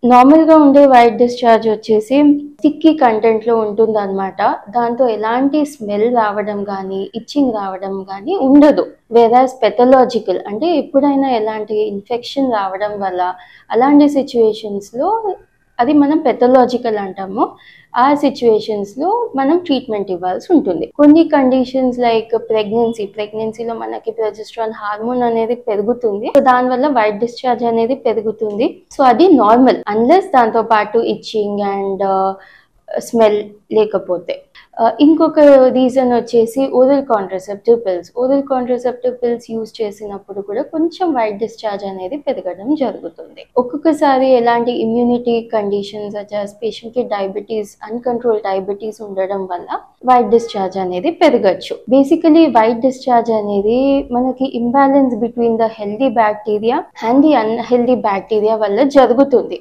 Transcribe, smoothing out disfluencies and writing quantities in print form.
నార్మల్‌గా ఉండే white discharge వచ్చేసి స్టిక్కీ కంటెంట్‌లో ఉంటుందనమాట. దాంతో ఎలాంటి స్మెల్ రావడం గానీ, ఇచ్చింగ్ రావడం గానీ ఉండదు. వేరాజ్ పెథలాజికల్ అంటే ఎప్పుడైనా ఎలాంటి ఇన్ఫెక్షన్ రావడం వల్ల అలాంటి సిట్యుయేషన్స్‌లో అది మనం పెథలాజికల్ అంటాము. ఆ సిట్యుయేషన్స్‌లో మనం ట్రీట్మెంట్ ఇవ్వాల్సి ఉంటుంది. కొన్ని కండిషన్స్ లైక్ ప్రెగ్నెన్సీలో మనకి ప్రొజెస్ట్రాన్ హార్మోన్ అనేది పెరుగుతుంది. సో దానివల్ల వైట్ డిశ్చార్జ్ అనేది పెరుగుతుంది. సో అది నార్మల్ అన్లెస్ దాంతో పాటు ఇచ్చింగ్ అండ్ స్మెల్ లేకపోతే. ఇంకొక రీజన్ వచ్చేసి ఓరల్ కాంట్రసెప్టివ్ పిల్స్ యూజ్ చేసినప్పుడు కూడా కొంచెం వైట్ డిశ్చార్జ్ అనేది పెరగడం జరుగుతుంది. ఒక్కొక్కసారి ఎలాంటి ఇమ్యూనిటీ కండిషన్స్ పేషెంట్కి అన్‌కంట్రోల్ డయాబెటీస్ ఉండడం వల్ల వైట్ డిశ్చార్జ్ అనేది పెరగచ్చు. బేసికలీ వైట్ డిశ్చార్జ్ అనేది మనకి imbalance between the healthy bacteria and the unhealthy bacteria వల్ల జరుగుతుంది.